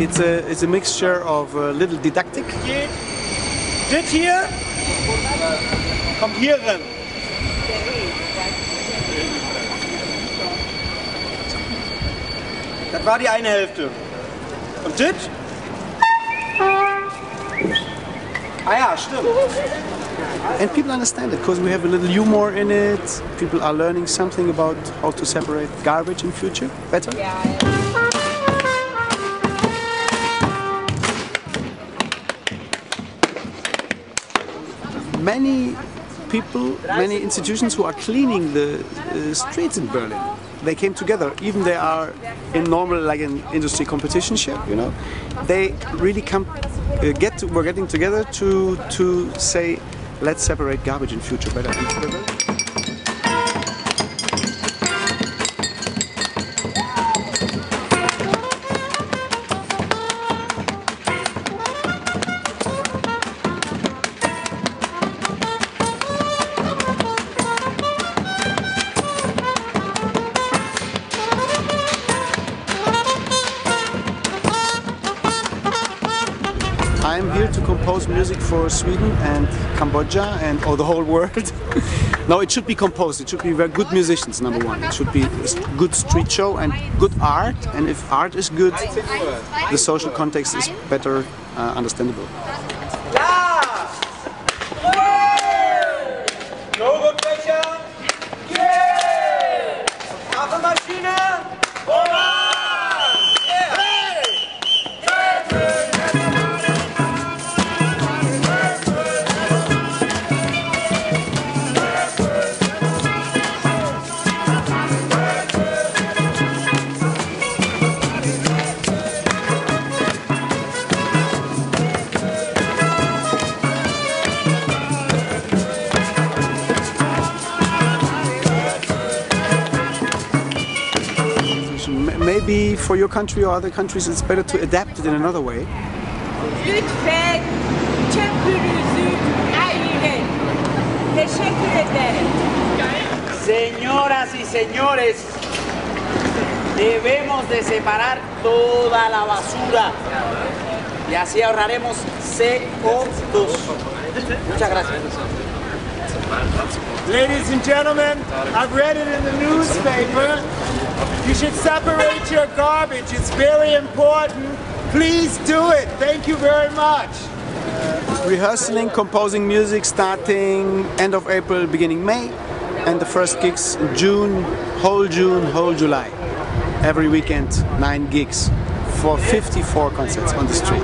It's a mixture of little didactic. Dit hier kommt hier rein. Das war die eine Hälfte. Und dit? Ah ja, stimmt. And people understand it because we have a little humor in it. People are learning something about how to separate garbage in future better. Many people, many institutions who are cleaning the streets in Berlin, they came together, even they are in normal, like an industry competition ship, you know, they really come, we're getting together to say, let's separate garbage in future better. I'm here to compose music for Sweden and Cambodia and the whole world. No, it should be composed. It should be very good musicians, number one. It should be a good street show and good art. And if art is good, the social context is better understandable. Maybe for your country or other countries it's better to adapt it in another way. Lütfen çöpünüzü ayırın. Teşekkür ederim. Señoras y señores, debemos de separar toda la basura y así ahorraremos CO2. Muchas gracias. Ladies and gentlemen, I've read it in the newspaper. You should separate your garbage. It's very important. Please do it. Thank you very much. Rehearsing, composing music starting end of April, beginning May, and the first gigs in June, whole July. Every weekend, 9 gigs for 54 concerts on the street.